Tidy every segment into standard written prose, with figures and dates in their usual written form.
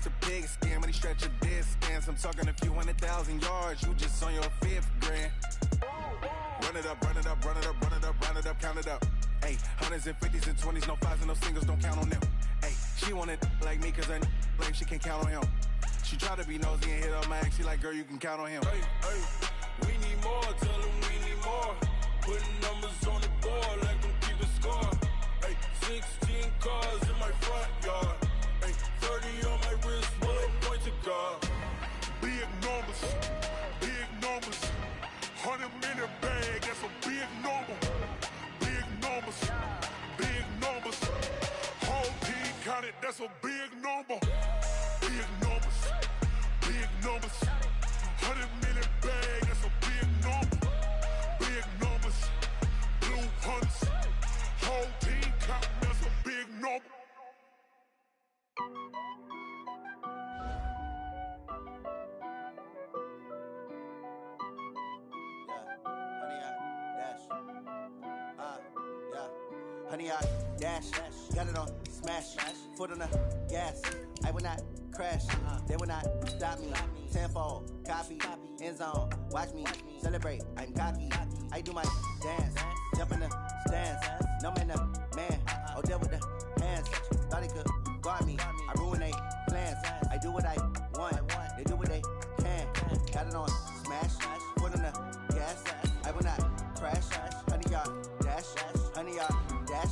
to pig skin when he stretch your distance. I'm talking a few 100,000 yards, you just on your 5th grand. Run it up, run it up, run it up, run it up, run it up, count it up. Hey, hundreds and 50s and 20s, no 5s and no singles, don't count on them. Hey, she wanted like me cause her lame, she can't count on him. She tried to be nosy and hit up my ex, she like, girl, you can count on him. Hey, hey, we need more, tell them we need more. Putting numbers on the board, like them keep a score. Hey, 16 cars in my front yard. Hey, 30 on my wrist, bullet point to God. Big numbers, big numbers. 100 minute bag, that's a big number. Big numbers, big numbers. Whole team counted, that's a big number. Big numbers, big numbers. 100 minute bag, that's a big number. Big numbers, blue hunts. Whole team counting, that's a big number. Honey, I dash, got it on smash, foot on the gas. I will not crash, they will not stop me. Tenfold, copy, end zone, watch me celebrate. I'm cocky, I do my dance, jump in the stands. No man, the man, Odell with the hands. Thought he could guard me, I ruin they plans. I do what I want, they do what they can. Got it on smash, foot on the gas. I will not crash, honey, y'all dash, honey, y'all. Dash,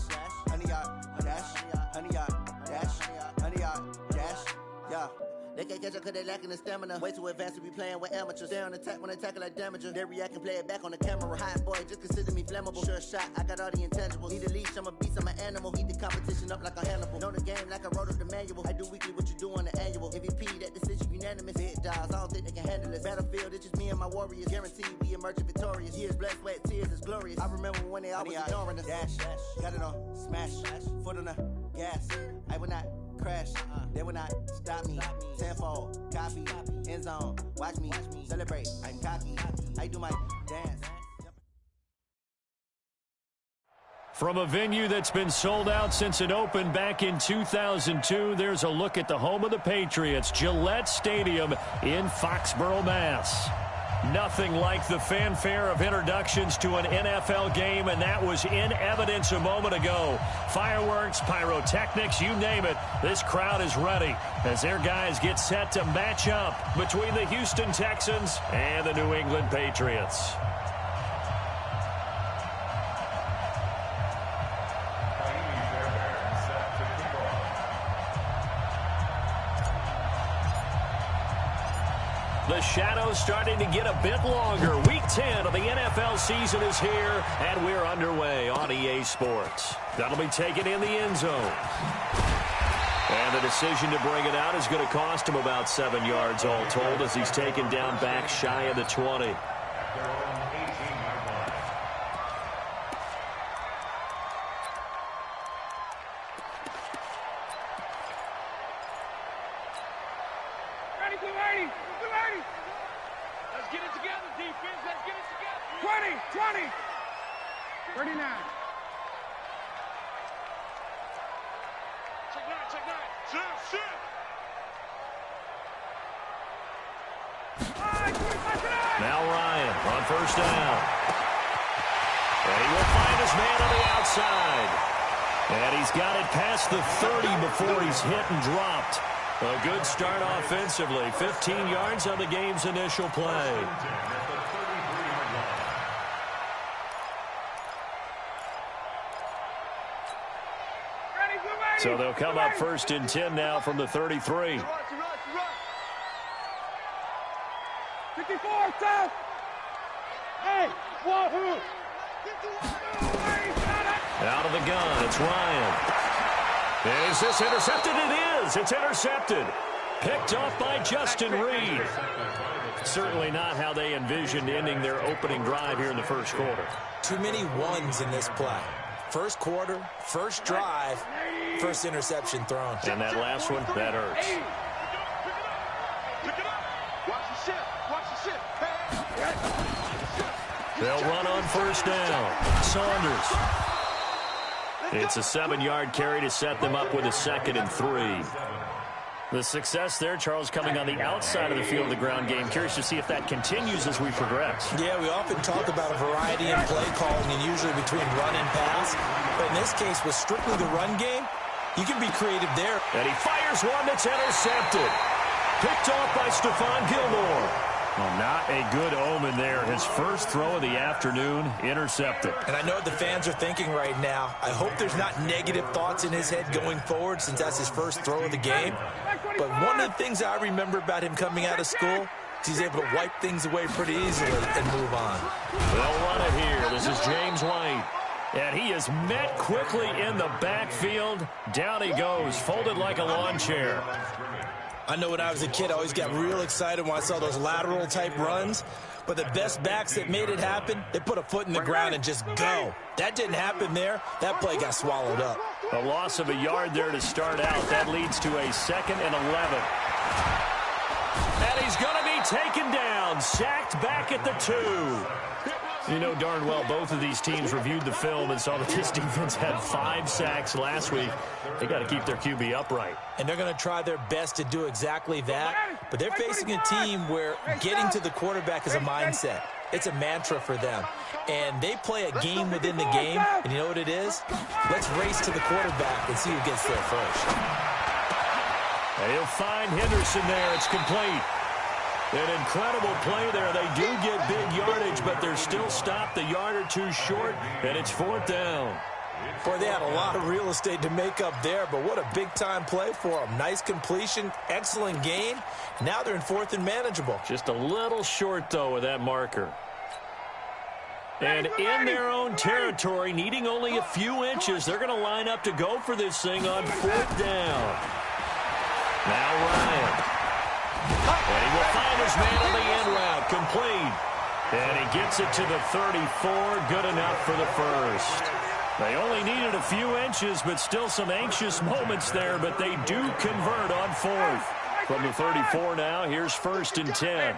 honey, y'all, dash, honey, y'all, dash, honey, y'all, dash, yeah. They can't catch up cause they lacking the stamina. Way too advanced to be playing with amateurs. Stay on attack when they tackle like damager. They react and play it back on the camera. Hot boy, just consider me flammable. Sure shot, I got all the intangibles. Need a leash, I'm a beast, I'm an animal. Heat the competition up like a Hannibal. Know the game like I wrote up the manual. I do weekly what you do on the annual. MVP, that decision unanimous. Hit dials, I don't think they can handle it. Battlefield, it's just me and my warriors. Guaranteed we emerge victorious. Years, blood, sweat, tears, is glorious. I remember when they always ignoring us. Dash, got it on smash, foot on the gas. I will not crash, they will not stop me. Tenfold, copy, end zone, watch me celebrate. I'm cocky, I do my dance. From a venue that's been sold out since it opened back in 2002, there's a look at the home of the Patriots, Gillette Stadium in Foxborough, Mass. Nothing like the fanfare of introductions to an NFL game, and that was in evidence a moment ago. Fireworks, pyrotechnics, you name it. This crowd is ready as their guys get set to match up between the Houston Texans and the New England Patriots. The shadow's starting to get a bit longer. Week 10 of the NFL season is here, and we're underway on EA Sports. That'll be taken in the end zone. And the decision to bring it out is going to cost him about 7 yards all told as he's taken down back shy of the 20. Now Ryan on first down. And he will find his man on the outside. And he's got it past the 30 before he's hit and dropped. A good start offensively. 15 yards on the game's initial play. So they'll come up first and 10 now from the 33. 54, stop! Hey, wahoo! Out of the gun, it's Ryan. And is this intercepted? It is. It's intercepted. Picked off by Justin Reed. Certainly not how they envisioned ending their opening drive here in the first quarter. Too many ones in this play. First quarter, first drive, first interception thrown. And that last one, that hurts. They'll run on first down. Saunders. It's a 7-yard carry to set them up with a 2nd and 3. The success there, Charles, coming on the outside of the field of the ground game. Curious to see if that continues as we progress. Yeah, we often talk about a variety in play calling, and usually between run and pass. But in this case, with strictly the run game, you can be creative there. And he fires one that's intercepted. Picked off by Stephon Gilmore. Well, not a good omen there. His first throw of the afternoon, intercepted. And I know what the fans are thinking right now. I hope there's not negative thoughts in his head going forward since that's his first throw of the game. But one of the things I remember about him coming out of school is he's able to wipe things away pretty easily and move on. They'll run it here. This is James White. And he is met quickly in the backfield. Down he goes, folded like a lawn chair. I know when I was a kid, I always got real excited when I saw those lateral-type runs. But the best backs that made it happen, they put a foot in the ground and just go. That didn't happen there. That play got swallowed up. A loss of a yard there to start out. That leads to a 2nd and 11. And he's going to be taken down. Sacked back at the 2. You know darn well both of these teams reviewed the film and saw that this defense had 5 sacks last week. They got to keep their QB upright. And they're going to try their best to do exactly that. But they're facing a team where getting to the quarterback is a mindset. It's a mantra for them. And they play a game within the game. And you know what it is? Let's race to the quarterback and see who gets there first. He'll find Henderson there. It's complete. An incredible play there. They do get big yardage, but they're still stopped a yard or two short, and it's 4th down. Boy, they had a lot of real estate to make up there, but what a big-time play for them. Nice completion, excellent gain. Now they're in 4th and manageable. Just a little short, though, with that marker. And in their own territory, needing only a few inches, they're going to line up to go for this thing on 4th down. Now Ryan. And he will find his man on the end route, complete. And he gets it to the 34, good enough for the first. They only needed a few inches, but still some anxious moments there, but they do convert on 4th. From the 34 now, here's 1st and 10.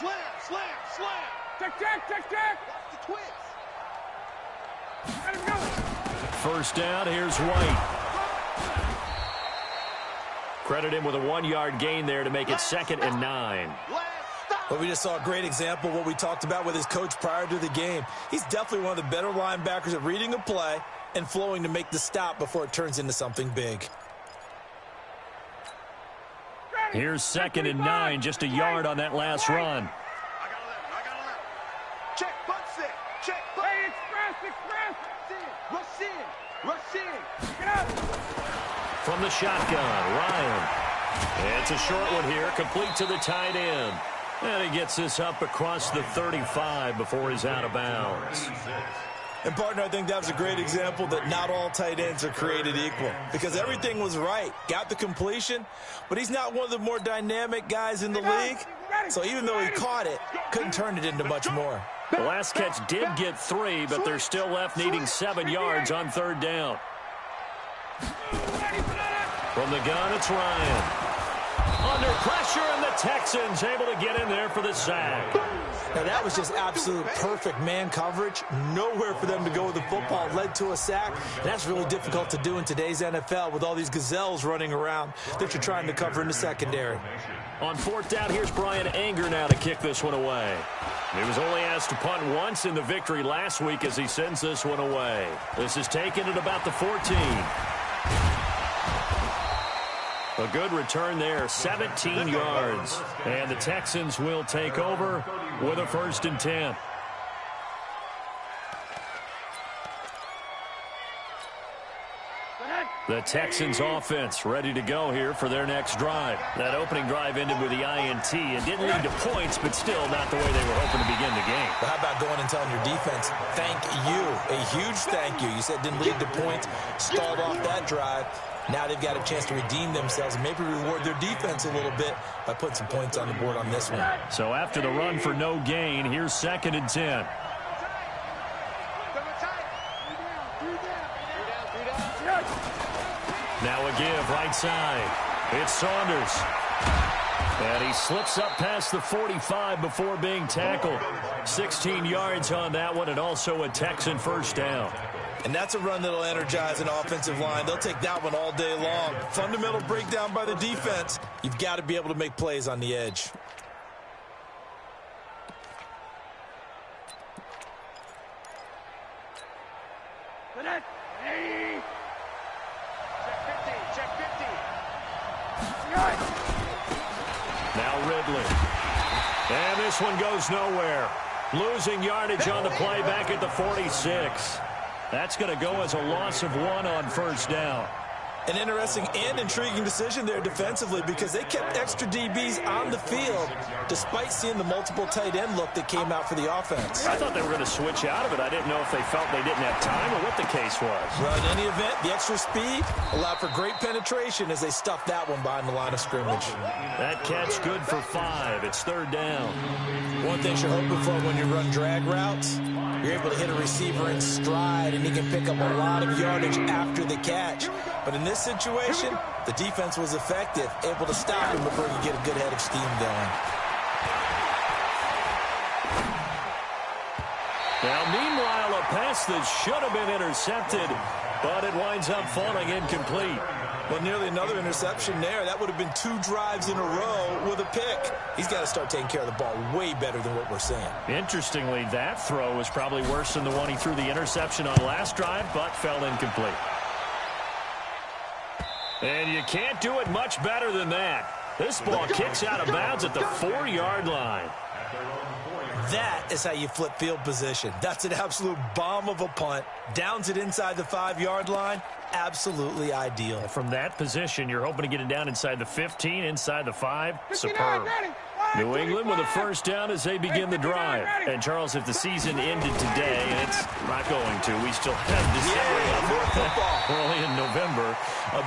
Slam. Check. The twins. Let him go. First down, here's White. Credit him with a 1-yard gain there to make it 2nd and 9. Well, we just saw a great example of what we talked about with his coach prior to the game. He's definitely one of the better linebackers at reading a play and flowing to make the stop before it turns into something big. Here's 2nd and 9, just a yard on that last run. I got 11. Check, butts it. Check, butts. Hey, express. Rush in. Get up. From the shotgun, Ryan. It's a short one here, complete to the tight end. And he gets this up across the 35 before he's out of bounds. And, partner, I think that was a great example that not all tight ends are created equal. Because everything was right. Got the completion, but he's not one of the more dynamic guys in the league. So even though he caught it, couldn't turn it into much more. The last catch did get 3, but they're still left needing 7 yards on 3rd down. From the gun, it's Ryan. Under pressure, and the Texans able to get in there for the sack. Now, that was just absolute perfect man coverage. Nowhere for them to go with the football. Led to a sack. And that's really difficult to do in today's NFL with all these gazelles running around that you're trying to cover in the secondary. On 4th down, here's Brian Anger now to kick this one away. He was only asked to punt once in the victory last week as he sends this one away. This is taken at about the 14. A good return there, 17 yards. And the Texans will take over with a 1st and 10. The Texans offense ready to go here for their next drive. That opening drive ended with the INT and didn't lead to points, but still not the way they were hoping to begin the game. But how about going and telling your defense, thank you, a huge thank you. You said didn't lead to points, stalled off that drive. Now they've got a chance to redeem themselves and maybe reward their defense a little bit by putting some points on the board on this one. So after the run for no gain, here's 2nd and 10. Now a give right side. It's Saunders. And he slips up past the 45 before being tackled. 16 yards on that one and also a Texan first down. And that's a run that'll energize an offensive line. They'll take that one all day long. Fundamental breakdown by the defense. You've got to be able to make plays on the edge. Now Ridley. And this one goes nowhere. Losing yardage on the play back at the 46. That's going to go as a loss of 1 on first down. An interesting and intriguing decision there defensively because they kept extra DBs on the field despite seeing the multiple tight end look that came out for the offense. I thought they were going to switch out of it. I didn't know if they felt they didn't have time or what the case was. Well, in any event, the extra speed allowed for great penetration as they stuffed that one behind the line of scrimmage. That catch good for 5. It's third down. One thing you're hoping for when you run drag routes, you're able to hit a receiver in stride and he can pick up a lot of yardage after the catch. But in this situation, the defense was effective, able to stop him before he could get a good head of steam going. Now, meanwhile, a pass that should have been intercepted, but it winds up falling incomplete. Well, nearly another interception there. That would have been 2 drives in a row with a pick. He's got to start taking care of the ball way better than what we're seeing. Interestingly, that throw was probably worse than the one he threw the interception on last drive, but fell incomplete. And you can't do it much better than that. This ball kicks out of bounds at the 4-yard line. That is how you flip field position. That's an absolute bomb of a punt. Downs it inside the 5-yard line. Absolutely ideal. From that position, you're hoping to get it down inside the 15, inside the 5. Superb. New England with a first down as they begin the drive. And, Charles, if the season ended today, and it's not going to, we still have December early in November,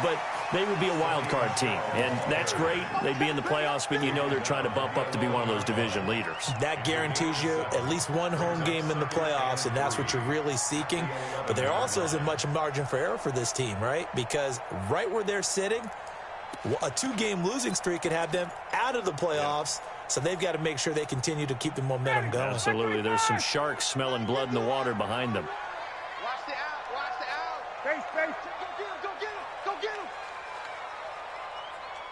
but they would be a wild card team, and that's great. They'd be in the playoffs, but you know they're trying to bump up to be one of those division leaders. That guarantees you at least one home game in the playoffs, and that's what you're really seeking. But there also isn't much margin for error for this team, right? Because right where they're sitting, a 2-game losing streak could have them out of the playoffs, so they've got to make sure they continue to keep the momentum going. Absolutely. There's some sharks smelling blood in the water behind them. Watch the out. Watch the out. Face. Go get him. Go get him. Go get him.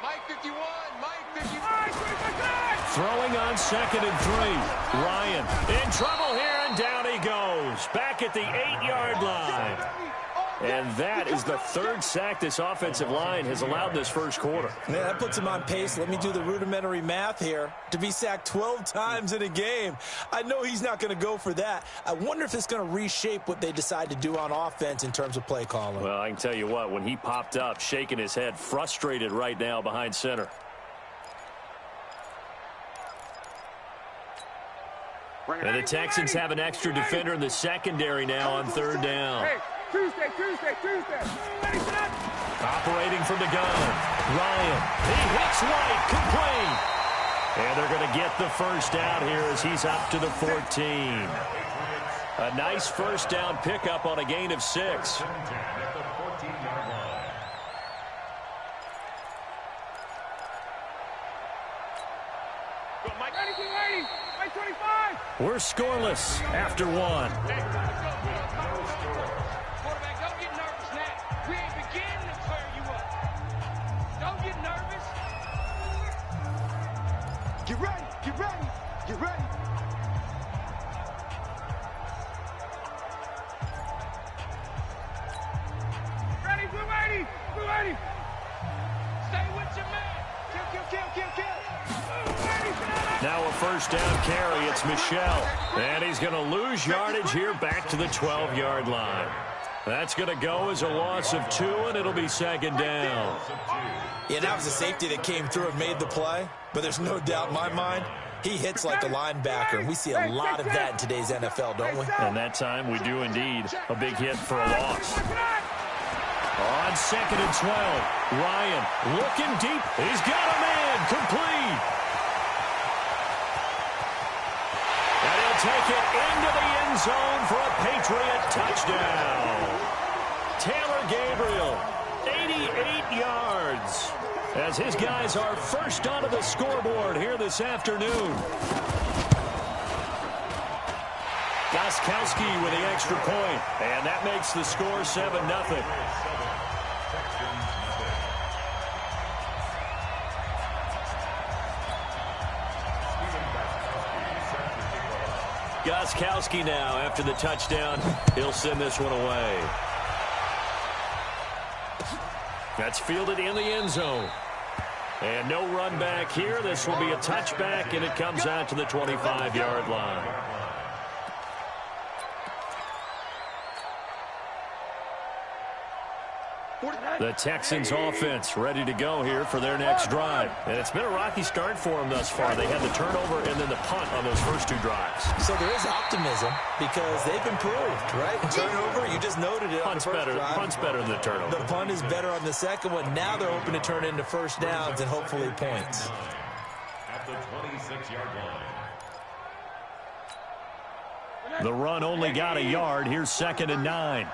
Mike 51. Mike 51. Throwing on 2nd and 3. Ryan in trouble here, and down he goes. Back at the 8-yard line. And that is the 3rd sack this offensive line has allowed this first quarter. Yeah, that puts him on pace. Let me do the rudimentary math here. To be sacked 12 times in a game, I know he's not going to go for that. I wonder if it's going to reshape what they decide to do on offense in terms of play calling. Well, I can tell you what, when he popped up, shaking his head, frustrated right now behind center. And the Texans have an extra defender in the secondary now on 3rd down. Tuesday. Operating from the gun. Ryan. He hits White. Complete. And they're going to get the first down here as he's up to the 14. A nice first down pickup on a gain of 6. We're scoreless after 1. Quarterback, don't get nervous now. We ain't beginning to clear you up. Don't get nervous. Get ready. Ready, Blue 80. Stay with your man. Kill. Now a first down carry. It's Michel. And he's going to lose yardage here back to the 12-yard line. That's going to go as a loss of 2, and it'll be 2nd down. Yeah, that was a safety that came through and made the play. But there's no doubt in my mind, he hits like a linebacker. And we see a lot of that in today's NFL, don't we? And that time we do indeed. A big hit for a loss. On 2nd and 12, Ryan looking deep. He's got a man. Complete. And he'll take it into the end zone for a Patriot touchdown. Taylor Gabriel, 88 yards, as his guys are first onto the scoreboard here this afternoon. Got Gostkowski with the extra point, and that makes the score 7-0. Gostkowski now, after the touchdown, he'll send this one away. That's fielded in the end zone. And no run back here. This will be a touchback, and it comes out to the 25-yard line. The Texans offense ready to go here for their next drive. And it's been a rocky start for them thus far. They had the turnover and then the punt on those first two drives. So there is optimism because they've improved, right? And turnover, you just noted it. Punt's better than the turnover. The punt is better on the second one. Now they're hoping to turn it into first downs and hopefully points. At the 26-yard line. The run only got a yard. Here's 2nd and 9.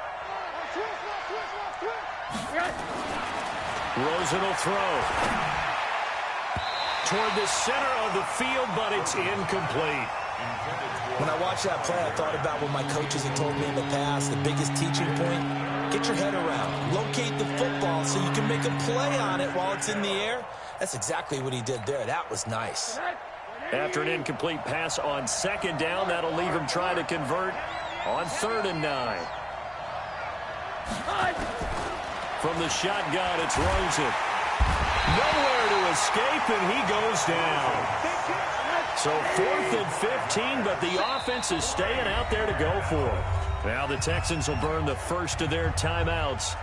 Rosen will throw toward the center of the field, but it's incomplete. When I watched that play, I thought about what my coaches had told me in the past. The biggest teaching point, get your head around. Locate the football so you can make a play on it while it's in the air. That's exactly what he did there. That was nice. After an incomplete pass on 2nd down, that'll leave him trying to convert on 3rd and 9. From the shotgun, it's Rosen. Nowhere to escape, and he goes down. So 4th and 15, but the offense is staying out there to go for it. Now the Texans will burn the first of their timeouts.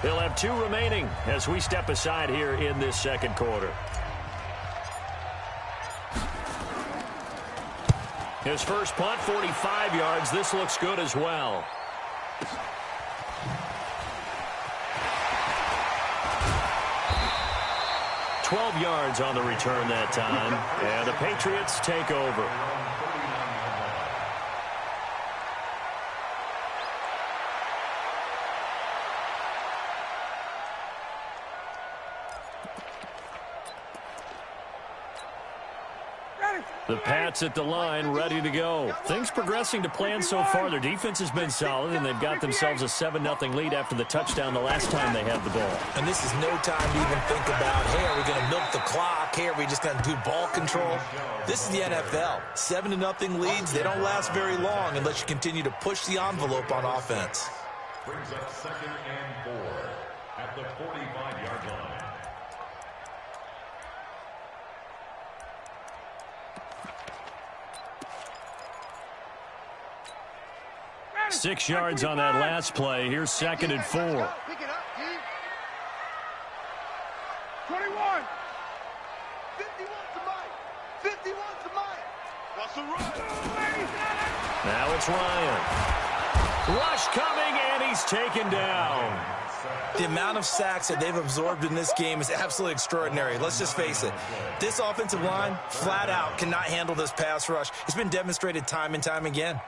They'll have 2 remaining as we step aside here in this second quarter. His first punt, 45 yards. This looks good as well. $12 yards on the return that time, and the Patriots take over. The Pats at the line, ready to go. Things progressing to plan so far. Their defense has been solid, and they've got themselves a 7-0 lead after the touchdown the last time they had the ball. And this is no time to even think about, hey, are we going to milk the clock? Hey, are we just going to do ball control? This is the NFL. 7-0 leads, they don't last very long unless you continue to push the envelope on offense. Brings up 2nd and 4 at the 45-yard line. 6 yards on that last play. Here's 2nd and 4. 21. 51 to Mike. 51 to Mike. Russell Ryan. Now it's Ryan. Rush coming, and he's taken down. The amount of sacks that they've absorbed in this game is absolutely extraordinary. Let's just face it. This offensive line, flat out, cannot handle this pass rush. It's been demonstrated time and time again.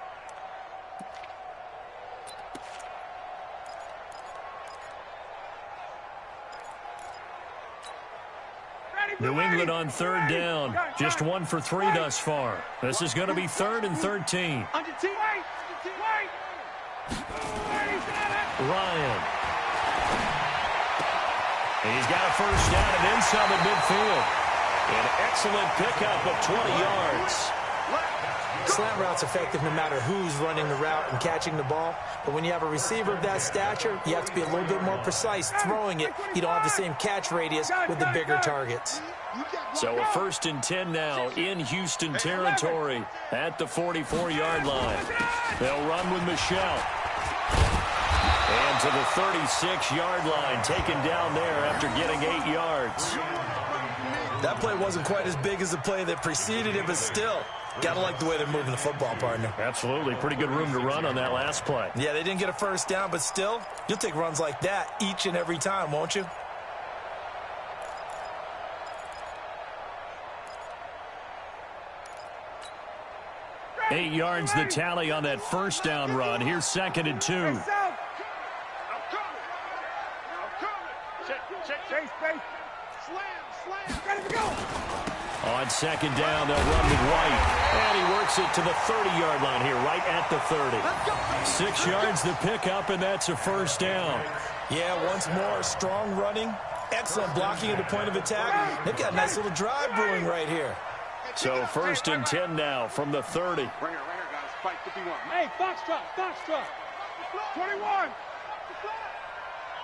New England on 3rd down. Just 1 for 3 thus far. This is going to be 3rd and 13. Ryan. He's got a first down and then some at midfield. An excellent pickup of 20 yards. Slant route's effective no matter who's running the route and catching the ball. But when you have a receiver of that stature, you have to be a little bit more precise throwing it. You don't have the same catch radius with the bigger targets. So a 1st and 10 now in Houston territory at the 44-yard line. They'll run with Michelle. And to the 36-yard line, taken down there after getting 8 yards. That play wasn't quite as big as the play that preceded it, but still, got to like the way they're moving the football, partner. Absolutely. Pretty good room to run on that last play. Yeah, they didn't get a first down, but still, you'll take runs like that each and every time, won't you? Eight yards the tally on that first down run. Here's 2nd and 2. Ready to go. On second down, they'll run with White. And he works it to the 30-yard line here, right at the 30. 6 yards to pick up, and that's a first down. Yeah, once more, strong running, excellent blocking at the point of attack. They've got a nice little drive brewing right here. So first and 10 now from the 30. Right here, guys. Fight 51. Hey, Foxtrot. 21.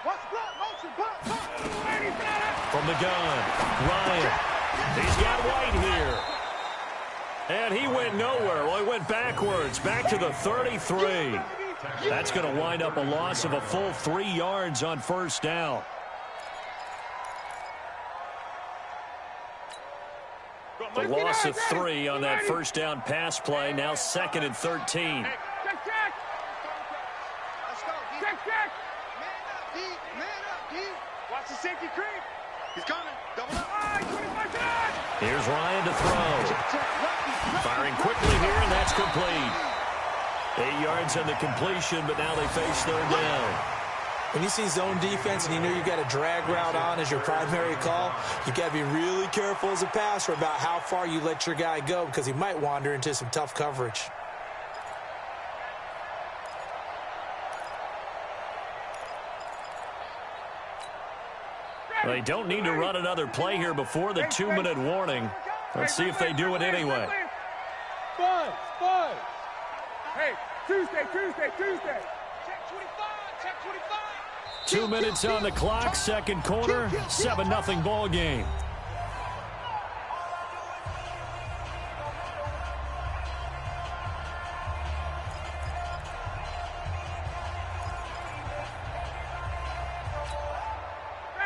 Watch the block, motion, block. From the gun, Ryan. He's got White here. And he went nowhere. Well, he went backwards, back to the 33. That's going to wind up a loss of a full 3 yards on first down. The loss of 3 on that first down pass play. Now second and 13. Check. Let's go. Check. Man up, D. Watch the safety creep. He's coming. Double up. Here's Ryan to throw. Firing quickly here, and that's complete. 8 yards on the completion, but now they face third down. When you see zone defense and you know you've got a drag route on as your primary call, you've got to be really careful as a passer about how far you let your guy go because he might wander into some tough coverage. They don't need to run another play here before the 2-minute warning. Let's see if they do it anyway. Buzz. Hey, Tuesday. Check 25. 2 minutes on the clock, second quarter, 7-0 ball game.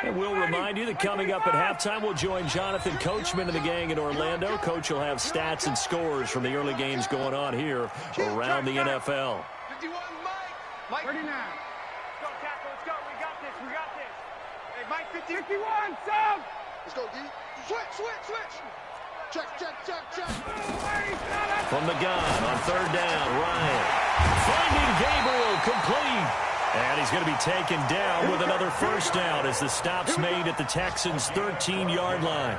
And we'll remind you that coming up at halftime, we'll join Jonathan Coachman and the gang in Orlando. Coach will have stats and scores from the early games going on here around the NFL. 51, Mike. 39. Let's go, tackle. Let's go. We got this. Hey, Mike, 51, sub. Let's go, D. Switch. Check. From the gun on third down, Ryan. Finding Gabriel, complete. And he's going to be taken down with another first down as the stop's made at the Texans' 13-yard line.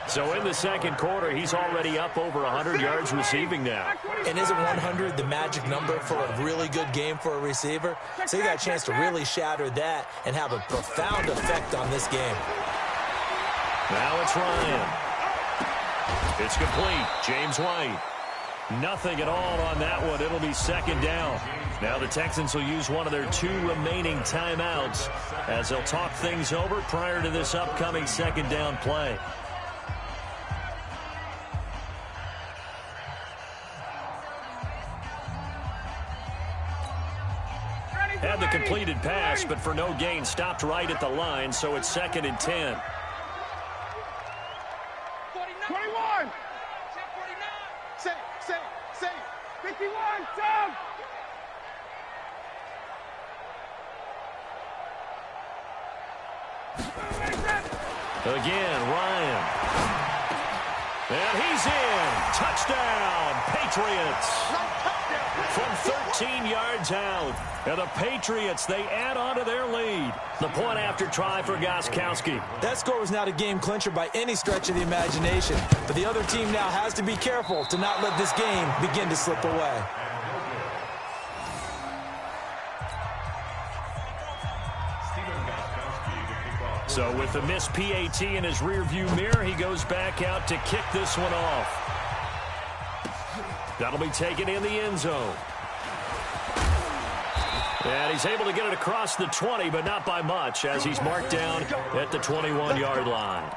So in the second quarter, he's already up over 100 yards receiving now. And isn't 100 the magic number for a really good game for a receiver? So you got a chance to really shatter that and have a profound effect on this game. Now it's Ryan. It's complete. James White. Nothing at all on that one. It'll be second down. Now the Texans will use one of their 2 remaining timeouts as they'll talk things over prior to this upcoming second down play. Had the completed pass, but for no gain, stopped right at the line, so it's second and 10. 21. Say. 51, sub. Again, Ryan. And he's in. Touchdown, Patriots. From 13 yards out. And the Patriots, they add on to their lead. The point after try for Gostkowski. That score was not a game clincher by any stretch of the imagination. But the other team now has to be careful to not let this game begin to slip away. So with the missed PAT in his rearview mirror, he goes back out to kick this one off. That'll be taken in the end zone. And he's able to get it across the 20, but not by much, as he's marked down at the 21-yard line.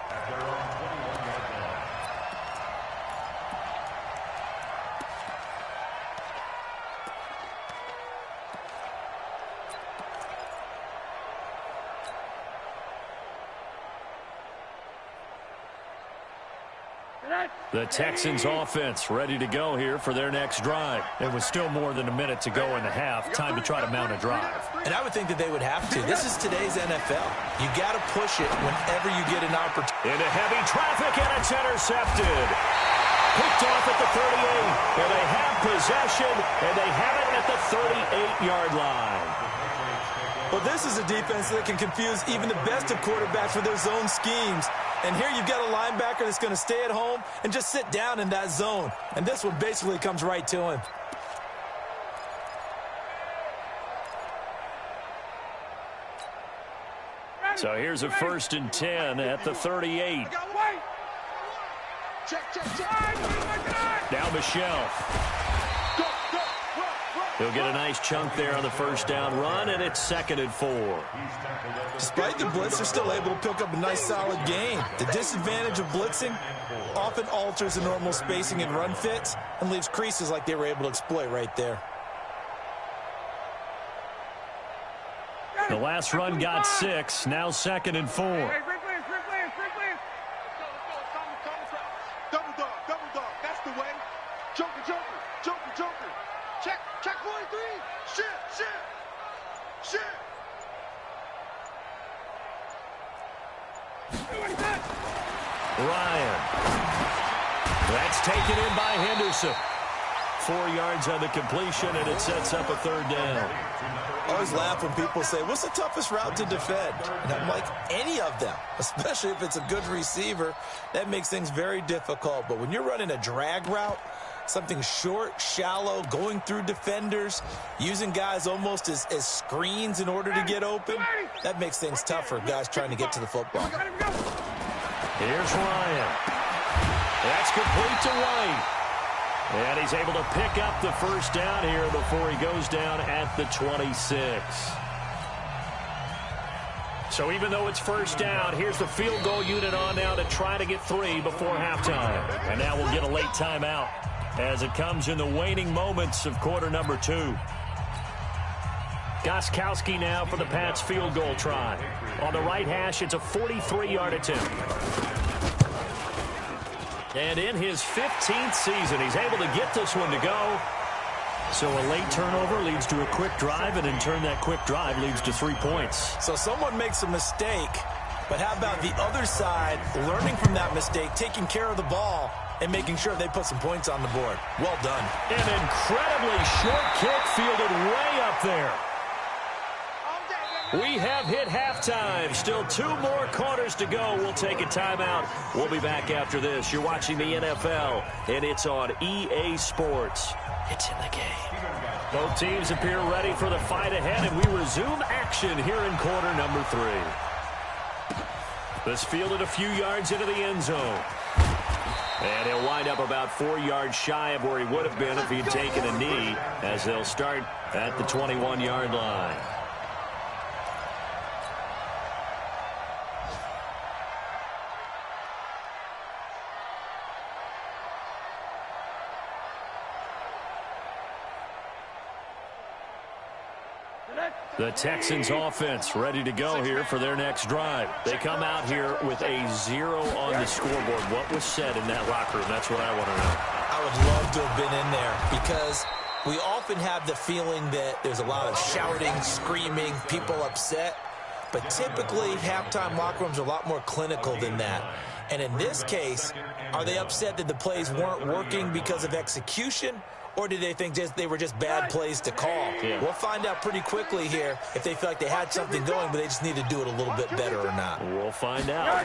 The Texans offense ready to go here for their next drive. It was still more than a minute to go in the half. Time to try to mount a drive. And I would think that they would have to. This is today's NFL. You got to push it whenever you get an opportunity. Into heavy traffic, and it's intercepted. Picked off at the 38. And they have possession, and they have it at the 38-yard line. Well, this is a defense that can confuse even the best of quarterbacks with their zone schemes. And here you've got a linebacker that's going to stay at home and just sit down in that zone. And this one basically comes right to him. So here's a 1st and 10 at the 38. Now Michelle. He'll get a nice chunk there on the 1st down run, and it's 2nd and 4. Despite the blitz, they're still able to pick up a nice, solid gain. The disadvantage of blitzing often alters the normal spacing and run fits and leaves creases like they were able to exploit right there. The last run got 6, now 2nd and 4. Double dog, that's the way. Joker. Check 43. Shit. Ryan. That's taken in by Henderson. 4 yards on the completion, and it sets up a 3rd down. I always laugh when people say, what's the toughest route to defend? And I'm like, any of them, especially if it's a good receiver. That makes things very difficult. But when you're running a drag route, something short, shallow, going through defenders, using guys almost as screens in order to get open, that makes things tough for guys trying to get to the football. Here's Ryan. That's complete to White. And he's able to pick up the 1st down here before he goes down at the 26. So even though it's 1st down, here's the field goal unit on now to try to get 3 before halftime. And now we'll get a late timeout as it comes in the waning moments of quarter number 2. Gostkowski now for the Pats field goal try. On the right hash, it's a 43-yard attempt. And in his 15th season, he's able to get this one to go. So a late turnover leads to a quick drive, and in turn, that quick drive leads to 3 points. So someone makes a mistake, but how about the other side, learning from that mistake, taking care of the ball, and making sure they put some points on the board. Well done. An incredibly short kick fielded way up there. We have hit halftime. Still 2 more quarters to go. We'll take a timeout. We'll be back after this. You're watching the NFL, and it's on EA Sports. It's in the game. Both teams appear ready for the fight ahead, and we resume action here in quarter number 3. This fielded a few yards into the end zone. And he'll wind up about 4 yards shy of where he would have been if he'd taken a knee, as they'll start at the 21-yard line. The Texans offense ready to go here for their next drive. They come out here with a 0 on the scoreboard. What was said in that locker room? That's what I want to know. I would love to have been in there because we often have the feeling that there's a lot of shouting, screaming, people upset. But typically, halftime locker rooms are a lot more clinical than that. And in this case, are they upset that the plays weren't working because of execution? Or did they think they were just bad plays to call? Yeah. We'll find out pretty quickly here if they feel like they had something going, but they just need to do it a little bit better or not. We'll find out.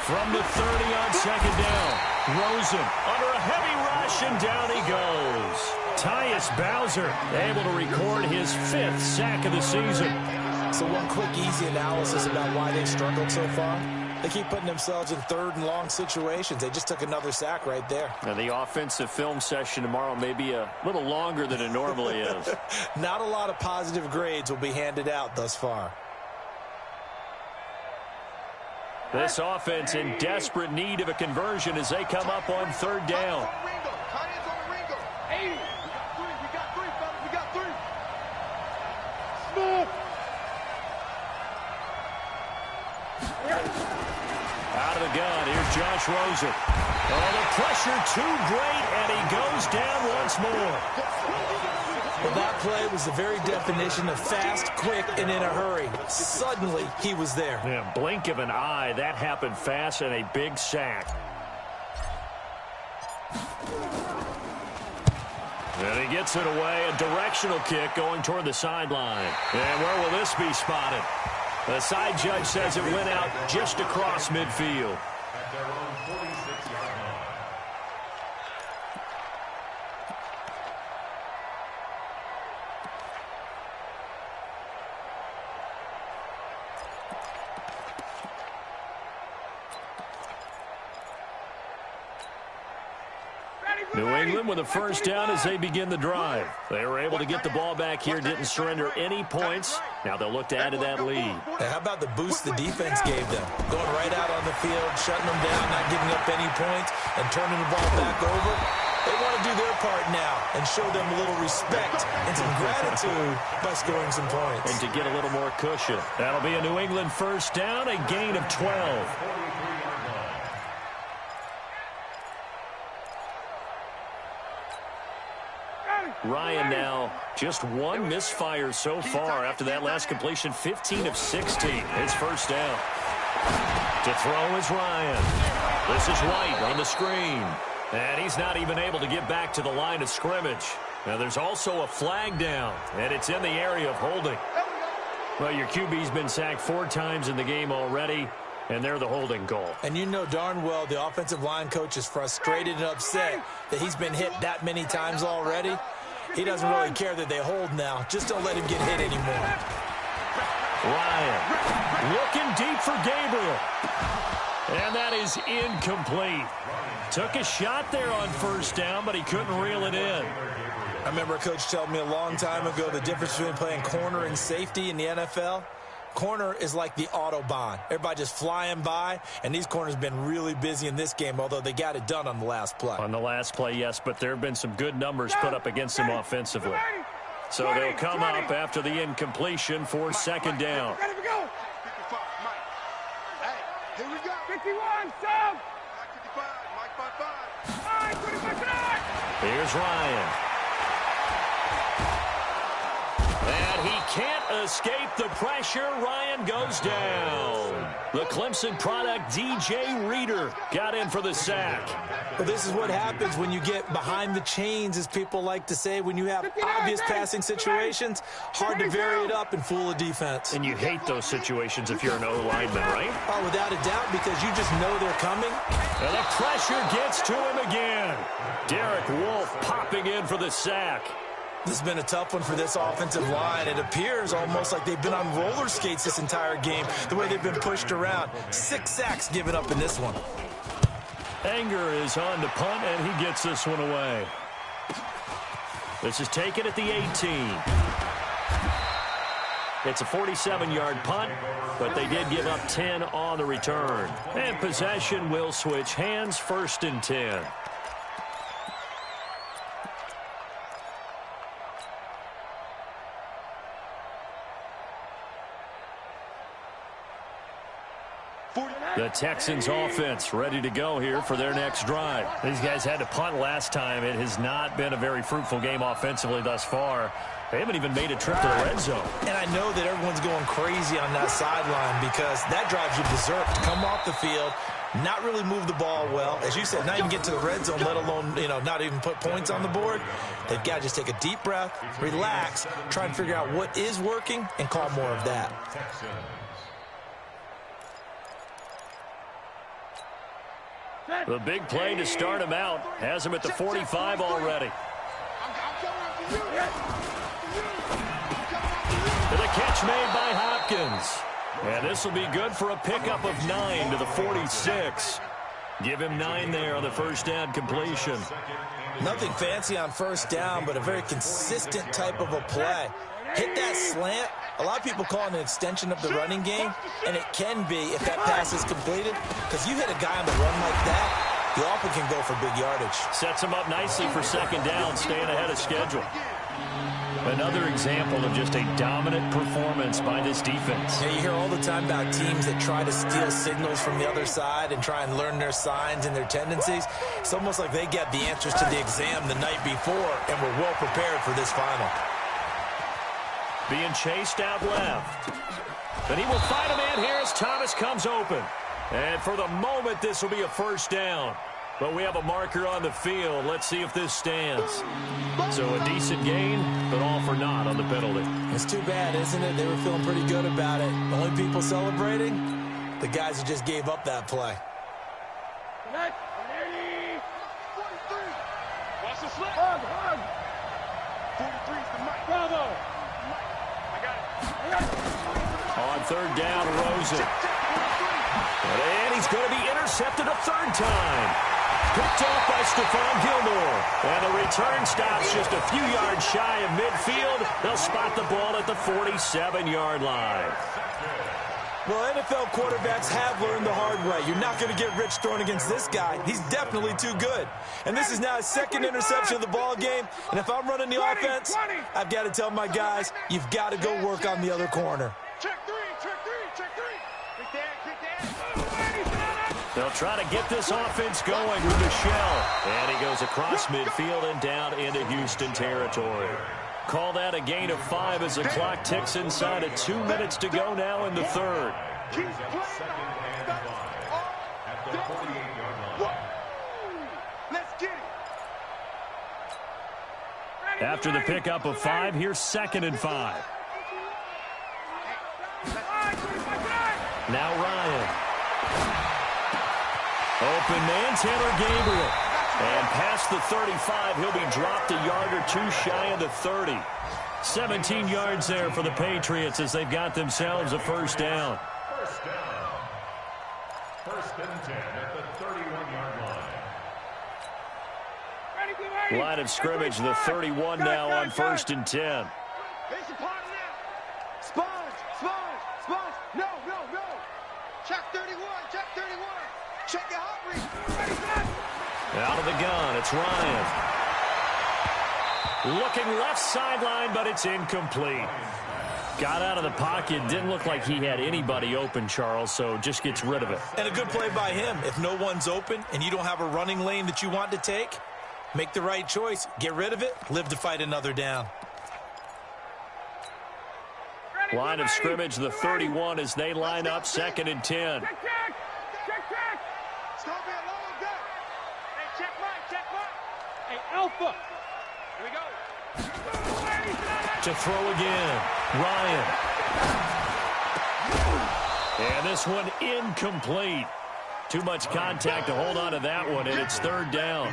From the 30 on 2nd down, Rosen under a heavy rush, and down he goes. Tyus Bowser able to record his 5th sack of the season. So one quick, easy analysis about why they've struggled so far. They keep putting themselves in 3rd and long situations. They just took another sack right there. Now, the offensive film session tomorrow may be a little longer than it normally is. Not a lot of positive grades will be handed out thus far. This offense in desperate need of a conversion as they come up on 3rd down. Out of the gun, here's Josh Rosen. Oh, the pressure too great, and he goes down once more. Well, that play was the very definition of fast, quick, and in a hurry. Suddenly, he was there. Yeah, blink of an eye, that happened fast, and a big sack. And he gets it away. A directional kick going toward the sideline. And where will this be spotted? The side judge says it went out just across midfield. At their own 46-yard line. New England with a first down as they begin the drive. They were able to get the ball back here, didn't surrender any points. Now they'll look to add to that lead. And how about the boost the defense gave them? Going right out on the field, shutting them down, not giving up any points, and turning the ball back over. They want to do their part now and show them a little respect and some gratitude by scoring some points. And to get a little more cushion. That'll be a New England first down, a gain of 12. Ryan now just one misfire so far after that last completion, 15 of 16. His first down. To throw is Ryan. This is White on the screen. And he's not even able to get back to the line of scrimmage. Now there's also a flag down, and it's in the area of holding. Well, your QB's been sacked 4 times in the game already, and they're the holding goal. And you know darn well the offensive line coach is frustrated and upset that he's been hit that many times already. He doesn't really care that they hold now. Just don't let him get hit anymore. Ryan looking deep for Gabriel. And that is incomplete. Took a shot there on first down, but he couldn't reel it in. I remember a coach telling me a long time ago the difference between playing corner and safety in the NFL. Corner is like the Autobahn. Everybody just flying by, and these corners have been really busy in this game, although they got it done on the last play. On the last play, yes, but there have been some good numbers put up against them offensively. So they'll come up after the incompletion for second down. Ready to go. 55, Mike. Hey, here we go. 51, sub. 55, Mike 55. All right, 25. Here's Ryan. And he can't escape the pressure. Ryan goes down. The Clemson product, DJ Reader, got in for the sack. Well, this is what happens when you get behind the chains, as people like to say, when you have obvious passing situations. Hard to vary it up and fool a defense. And you hate those situations if you're an O-lineman, right? Oh, without a doubt, because you just know they're coming. And the pressure gets to him again. Derek Wolfe popping in for the sack. This has been a tough one for this offensive line. It appears almost like they've been on roller skates this entire game, the way they've been pushed around. 6 sacks given up in this one. Anger is on the punt, and he gets this one away. This is taken at the 18. It's a 47-yard punt, but they did give up 10 on the return. And possession will switch hands, 1st and 10. The Texans offense ready to go here for their next drive. These guys had to punt last time. It has not been a very fruitful game offensively thus far. They haven't even made a trip to the red zone. And I know that everyone's going crazy on that sideline because that drives you berserk to come off the field, not really move the ball well. As you said, not even get to the red zone, let alone, not even put points on the board. They've got to just take a deep breath, relax, try and figure out what is working, and call more of that. The big play to start him out has him at the 45 already. The catch made by Hopkins. And this will be good for a pickup of 9 to the 46. Give him 9 there on the first down completion. Nothing fancy on first down, but a very consistent type of a play. Hit that slant. A lot of people call it an extension of the running game, and it can be if that pass is completed, because you hit a guy on the run like that, you often can go for big yardage. Sets him up nicely for second down, staying ahead of schedule. Another example of just a dominant performance by this defense. Yeah, you hear all the time about teams that try to steal signals from the other side and try and learn their signs and their tendencies. It's almost like they get the answers to the exam the night before and were well prepared for this final. Being chased out left. And he will find a man here as Thomas comes open. And for the moment, this will be a first down. But we have a marker on the field. Let's see if this stands. So a decent gain, but all for naught on the penalty. It's too bad, isn't it? They were feeling pretty good about it. The only people celebrating, the guys who just gave up that play. Watch the slip. Hug. 43's the mic. Bravo. I got it. On third down, Rosen. And he's going to be intercepted a third time. Picked off by Stephon Gilmore. And the return stops just a few yards shy of midfield. They'll spot the ball at the 47-yard line. Well, NFL quarterbacks have learned the hard way. You're not going to get rich throwing against this guy. He's definitely too good. And this is now his second interception of the ball game. And if I'm running the offense, I've got to tell my guys, you've got to go work on the other corner. Check three. They'll try to get this offense going with Michelle. And he goes across midfield and down into Houston territory. Call that a gain of 5 as the clock ticks inside of 2 minutes to go now in the third. Second and 5 at the 48-yard line. Let's get it. After the pickup of 5, here's 2nd and 5. Now Ryan. Open man, Taylor Gabriel. And past the 35, he'll be dropped a yard or two shy of the 30. 17 yards there for the Patriots as they've got themselves a first down. First down. First and 10 at the 31-yard line. Line of scrimmage, the 31 now on 1st and 10. Sponge. No. Check 31. Check your hot read. Out of the gun, it's Ryan. Looking left sideline, but it's incomplete. Got out of the pocket. Didn't look like he had anybody open, Charles, so just gets rid of it. And a good play by him. If no one's open and you don't have a running lane that you want to take, make the right choice. Get rid of it. Live to fight another down. Line of scrimmage, the 31 as they line up 2nd and 10. Check. It's going to be a long day. Hey, check right. Hey, Alpha. Here we go. To throw again, Ryan. And this one incomplete. Too much contact to hold on to that one, and it's 3rd down.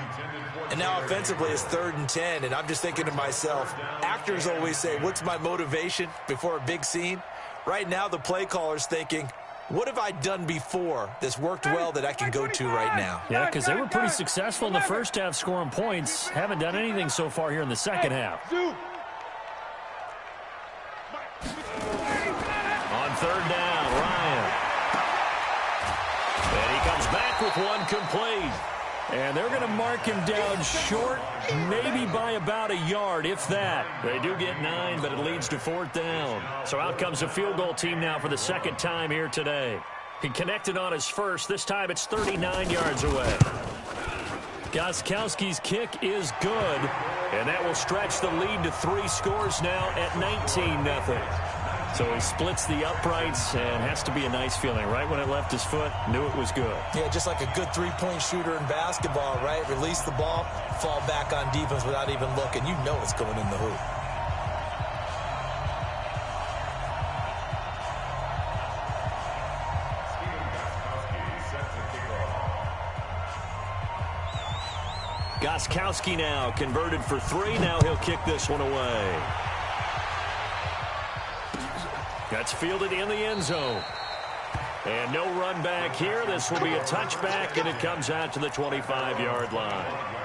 And now offensively it's 3rd and 10, and I'm just thinking to myself, actors always say, what's my motivation before a big scene? Right now the play caller's thinking, what have I done before that's worked well that I can go to right now? Yeah, because they were pretty successful in the first half scoring points. Haven't done anything so far here in the second half. On 3rd down, Ryan. And he comes back with one complete. And they're going to mark him down short, maybe by about a yard, if that. They do get 9, but it leads to 4th down. So out comes the field goal team now for the 2nd time here today. He connected on his first. This time it's 39 yards away. Gostkowski's kick is good, and that will stretch the lead to 3 scores now at 19-0. So he splits the uprights, and has to be a nice feeling. Right when it left his foot, knew it was good. Yeah, just like a good three-point shooter in basketball, right? Release the ball, fall back on defense without even looking. You know it's going in the hoop. Gostkowski now converted for 3. Now he'll kick this one away. That's fielded in the end zone. And no run back here. This will be a touchback, and it comes out to the 25-yard line.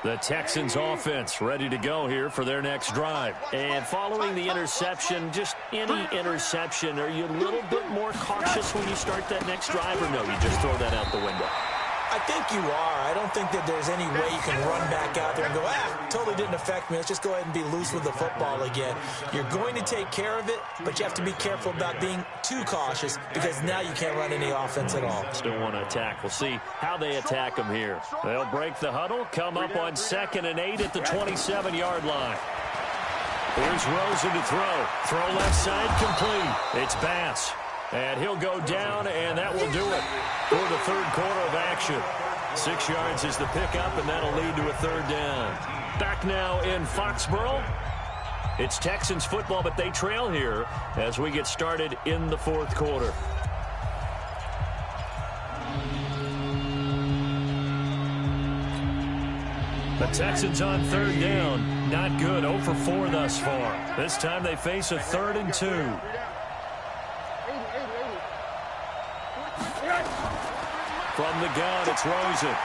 The Texans offense ready to go here for their next drive. And following the interception, just any interception, are you a little bit more cautious when you start that next drive, or no, you just throw that out the window? I think you are. I don't think that there's any way you can run back out there and go, totally didn't affect me. Let's just go ahead and be loose with the football again. You're going to take care of it, but you have to be careful about being too cautious because now you can't run any offense at all. Still want to attack. We'll see how they attack them here. They'll break the huddle, come up on 2nd and 8 at the 27-yard line. Here's Rosen to throw. Throw left side complete. It's Bass. And he'll go down, and that will do it for the third quarter of action. 6 yards is the pickup, and that'll lead to a third down. Back now in Foxborough. It's Texans football, but they trail here as we get started in the fourth quarter. The Texans on third down. Not good. 0 for 4 thus far. This time they face a 3rd and 2. From the gun, it's Rosen.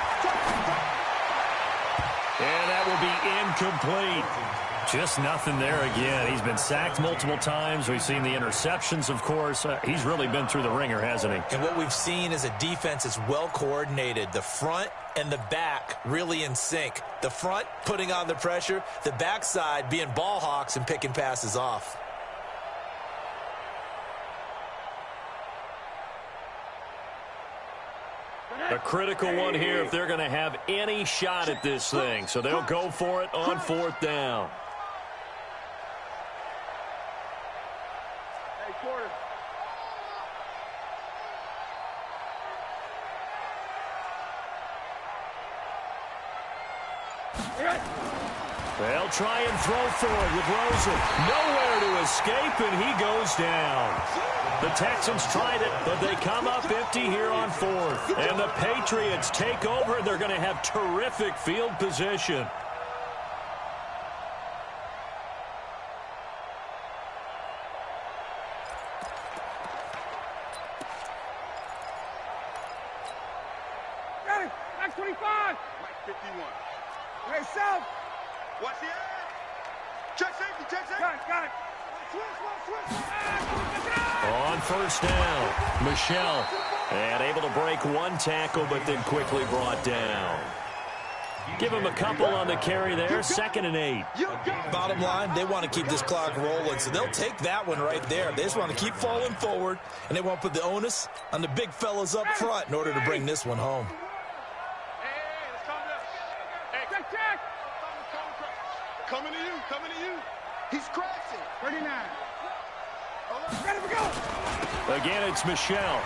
And that will be incomplete. Just nothing there again. He's been sacked multiple times. We've seen the interceptions, of course. He's really been through the ringer, hasn't he? And what we've seen is a defense that's well coordinated. The front and the back really in sync. The front putting on the pressure. The backside being ball hawks and picking passes off. A critical one here if they're going to have any shot at this thing. So they'll go for it on 4th down. Hey, quarter. They'll try and throw for it with Rosen. Nowhere to escape, and he goes down. The Texans tried it, but they come up empty here on 4th. And the Patriots take over, and they're going to have terrific field position. Got it. Max 25. Mike 51. Hey, South. Watch the edge. Check safety, check safety. Got it. Switch. On 1st down, Michelle. And able to break 1 tackle, but then quickly brought down. Give him a couple on the carry there. 2nd and 8. Bottom line, they want to keep this clock rolling, so they'll take that one right there. They just want to keep falling forward, and they want to put the onus on the big fellas up front in order to bring this one home. Check. Coming to you. He's crashing. 39. Ready to go. Again, it's Michelle.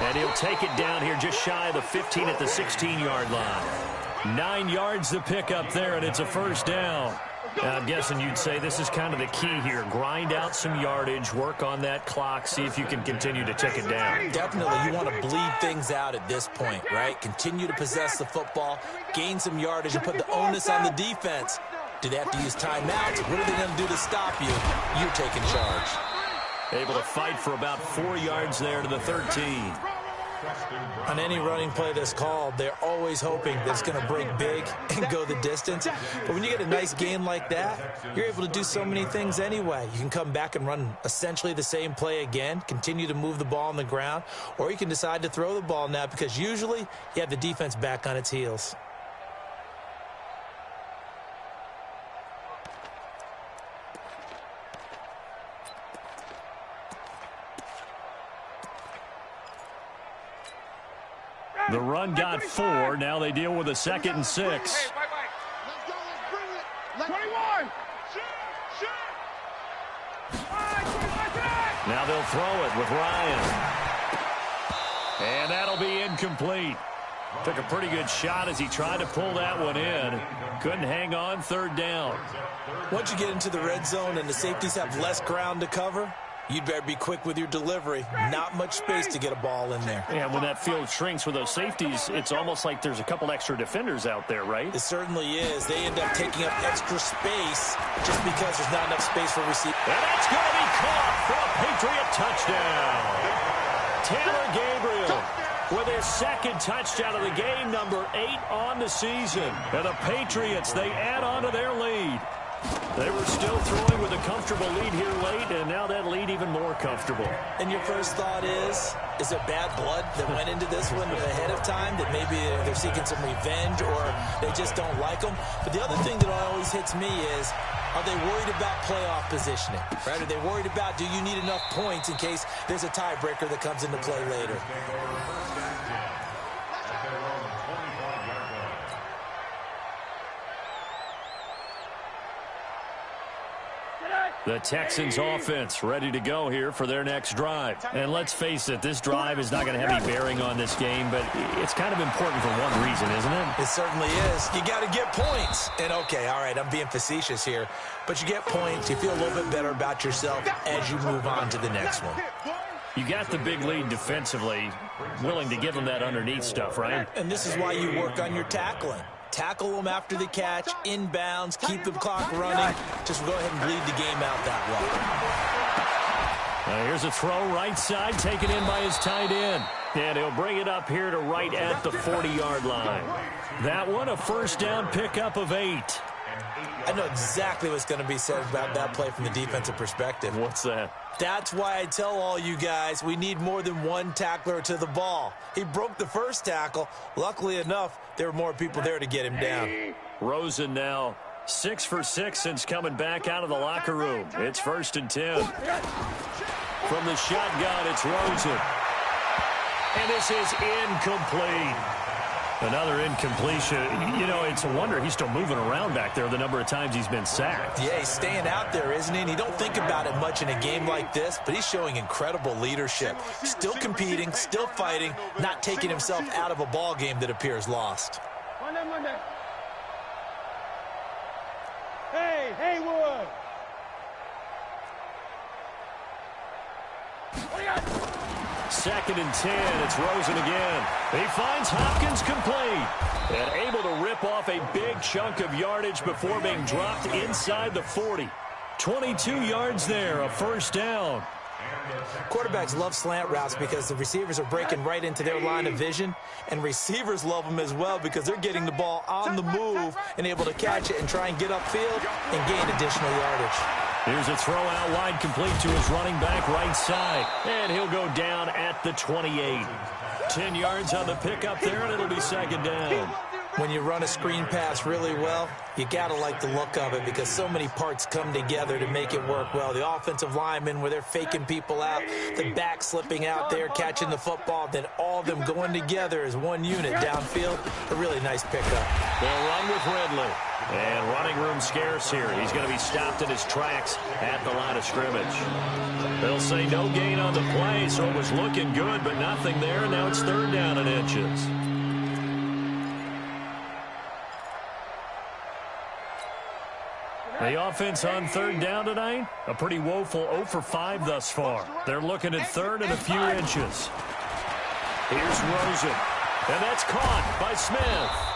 And he'll take it down here just shy of the 15 at the 16-yard line. 9 yards the pickup there, and it's a 1st down. Now, I'm guessing you'd say this is kind of the key here. Grind out some yardage, work on that clock, see if you can continue to tick it down. Definitely, you want to bleed things out at this point, right? Continue to possess the football, gain some yardage, and put the onus on the defense. Do they have to use timeouts? What are they going to do to stop you? You're taking charge. Able to fight for about 4 yards there to the 13. On any running play that's called, they're always hoping that it's going to break big and go the distance. But when you get a nice gain like that, you're able to do so many things anyway. You can come back and run essentially the same play again, continue to move the ball on the ground, or you can decide to throw the ball now because usually you have the defense back on its heels. The run got 4. Now they deal with a 2nd and 6. Hey, let's go. Let's bring it. 21. Now they'll throw it with Ryan. And that'll be incomplete. Took a pretty good shot as he tried to pull that one in. Couldn't hang on. 3rd down. Once you get into the red zone and the safeties have less ground to cover, you'd better be quick with your delivery. Not much space to get a ball in there. And when that field shrinks with those safeties, it's almost like there's a couple extra defenders out there, right? It certainly is. They end up taking up extra space just because there's not enough space for receivers. And that's going to be caught for a Patriot touchdown. Taylor Gabriel with his 2nd touchdown of the game, number 8 on the season. And the Patriots, they add on to their lead. They were still throwing with a comfortable lead here late, and now that lead even more comfortable. And your first thought is there bad blood that went into this one ahead of time, that maybe they're seeking some revenge or they just don't like them? But the other thing that always hits me is, are they worried about playoff positioning? Right? Are they worried about, do you need enough points in case there's a tiebreaker that comes into play later? The Texans offense ready to go here for their next drive. And let's face it, this drive is not going to have any bearing on this game, but it's kind of important for one reason, isn't it? It certainly is. You got to get points. And okay, all right, I'm being facetious here, but you get points, you feel a little bit better about yourself as you move on to the next one. You got the big lead defensively, willing to give them that underneath stuff, right? And this is why you work on your tackling. Tackle them after the catch, inbounds, keep the clock running. Just go ahead and bleed the game out that way. Here's a throw right side, taken in by his tight end. And he'll bring it up here to right at the 40-yard line. That one, a first down pickup of 8. I know exactly what's going to be said about that play from the defensive perspective. What's that? That's why I tell all you guys we need more than one tackler to the ball. He broke the first tackle. Luckily enough, there were more people there to get him down. Rosen now 6 for 6 since coming back out of the locker room. It's 1st and 10. From the shotgun, it's Rosen. And this is incomplete. Another incompletion. You know, it's a wonder he's still moving around back there the number of times he's been sacked. Yeah, he's staying out there, isn't he? And you don't think about it much in a game like this, but he's showing incredible leadership. Still competing, still fighting, not taking himself out of a ball game that appears lost. Hey, Haywood! Second and 10, it's Rosen again. He finds Hopkins complete and able to rip off a big chunk of yardage before being dropped inside the 40. 22 yards there, a first down. Quarterbacks love slant routes because the receivers are breaking right into their line of vision, and receivers love them as well because they're getting the ball on the move and able to catch it and try and get upfield and gain additional yardage. Here's a throw out wide, complete to his running back right side, and he'll go down at the 28. 10 yards on the pickup there, and it'll be second down. When you run a screen pass really well, you got to like the look of it because so many parts come together to make it work well. The offensive linemen, where they're faking people out, the back slipping out there, catching the football, then all of them going together as one unit downfield. A really nice pickup. They'll run with Ridley. And running room scarce here. He's going to be stopped in his tracks at the line of scrimmage. They'll say no gain on the play, so it was looking good, but nothing there. Now it's 3rd down and inches. The offense on 3rd down tonight, a pretty woeful 0 for 5 thus far. They're looking at 3rd and a few inches. Here's Rosen, and that's caught by Smith.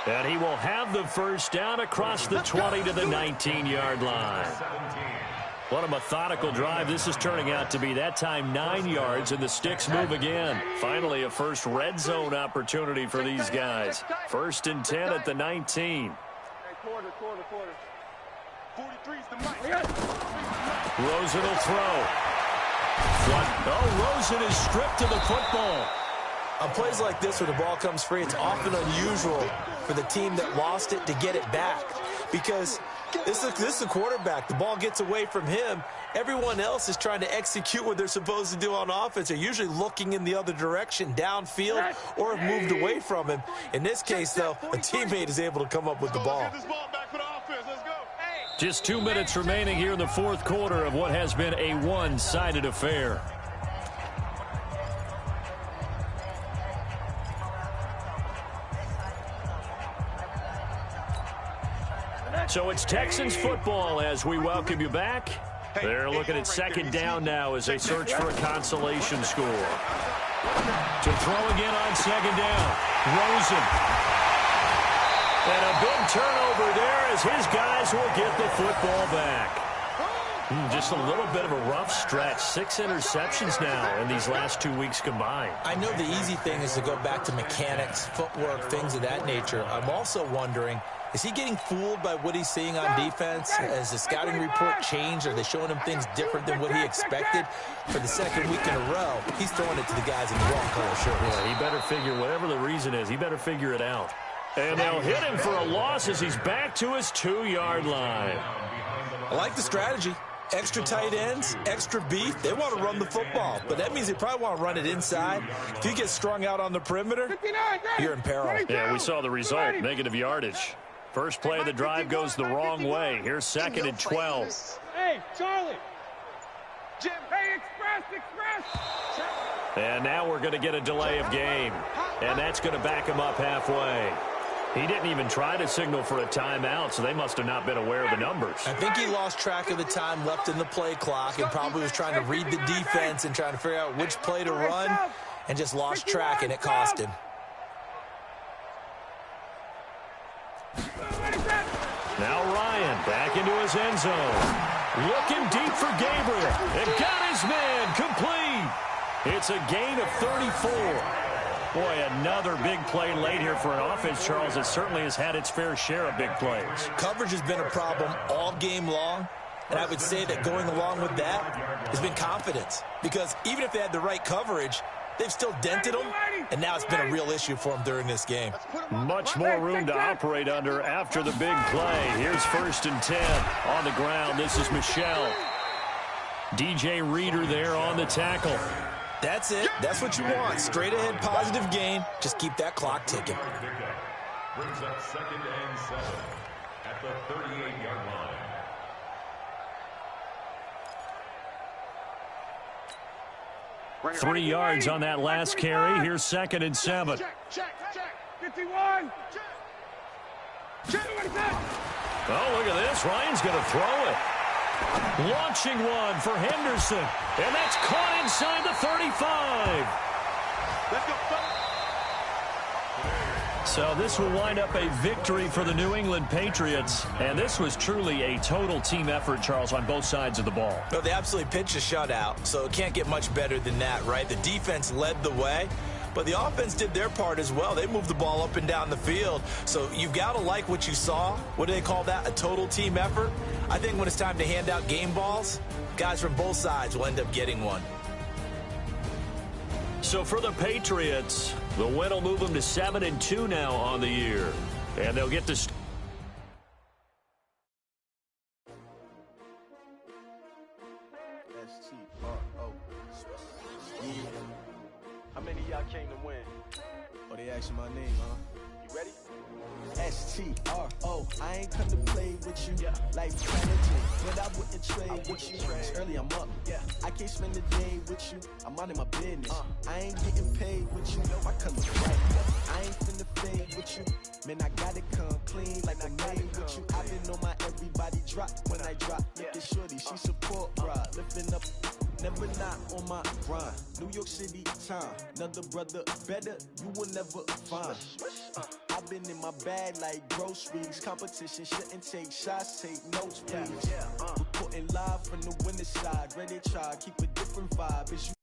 And he will have the first down across the 20 to the 19-yard line. What a methodical drive this is turning out to be. That time 9 yards, and the sticks move again. Finally, a first red zone opportunity for these guys. 1st and 10 at the 19. Rosen will throw. Oh, Rosen is stripped to the football. On plays like this where the ball comes free, it's often unusual for the team that lost it to get it back because this is the quarterback. The ball gets away from him. Everyone else is trying to execute what they're supposed to do on offense. They're usually looking in the other direction, downfield, or have moved away from him. In this case, though, a teammate is able to come up with the ball. Just 2 minutes remaining here in the 4th quarter of what has been a one-sided affair. So it's Texans football as we welcome you back. They're looking at 2nd down now as they search for a consolation score. To throw again on 2nd down, Rosen. And a big turnover there as his guys will get the football back. Just a little bit of a rough stretch. 6 interceptions now in these last 2 weeks combined. I know the easy thing is to go back to mechanics, footwork, things of that nature. I'm also wondering, is he getting fooled by what he's seeing on defense? Has the scouting report changed? Are they showing him things different than what he expected? For the 2nd week in a row, he's throwing it to the guys in the wrong color shirts. Yeah, he better figure, whatever the reason is, he better figure it out. And they'll hit him for a loss as he's back to his 2-yard line. I like the strategy. Extra tight ends, extra beef. They want to run the football, but that means they probably want to run it inside. If you get strung out on the perimeter, you're in peril. Yeah, we saw the result, negative yardage. First play of the drive goes the wrong way. Here's 2nd and 12. Hey, Charlie. Jim. Hey, express. And now we're going to get a delay of game. And that's going to back him up halfway. He didn't even try to signal for a timeout, so they must have not been aware of the numbers. I think he lost track of the time left in the play clock and probably was trying to read the defense and trying to figure out which play to run and just lost track, and it cost him. Now Ryan back into his end zone. Looking deep for Gabriel. It got his man complete. It's a gain of 34. Boy, another big play late here for an offense, Charles, that certainly has had its fair share of big plays. Coverage has been a problem all game long, and I would say that going along with that has been confidence. Because even if they had the right coverage, they've still dented them, and now it's been a real issue for them during this game. Much more room to operate under after the big play. Here's 1st and 10 on the ground. This is Michelle. DJ Reader there on the tackle. That's it. That's what you want. Straight ahead, positive gain. Just keep that clock ticking. Brings up 2nd and 7 at the 38-yard line. 3 yards on that last carry. Here's 2nd and 7. Check. 51. Oh, look at this. Ryan's going to throw it. Launching one for Henderson. And that's caught inside the 35. Let's go. So this will wind up a victory for the New England Patriots. And this was truly a total team effort, Charles, on both sides of the ball. No, they absolutely pitched a shutout, so it can't get much better than that, right? The defense led the way, but the offense did their part as well. They moved the ball up and down the field. So you've got to like what you saw. What do they call that? A total team effort? I think when it's time to hand out game balls, guys from both sides will end up getting one. So for the Patriots, the win will move them to 7-2 now on the year. And they'll get this. How many of y'all came to win? Oh, they asking my name, huh? You ready? S-T-R-O, I ain't come to play with you. Yeah. Life challenging, but I wouldn't trade with you. It's early, I'm up. Yeah. I can't spend the day with you. I'm minding my business. I ain't getting paid with you. My color's bright. I ain't finna fade with you. Man, I gotta come clean like I'm made with you. I've been on my everybody drop when I drop. Look at shorty, she support ride. Lifting up, never not on my grind. New York City time. Another brother better, you will never find. I've been in my bag like groceries. Competition shouldn't take shots, take notes, please. Reporting live from the winning side. Ready to try, keep a different vibe. Is you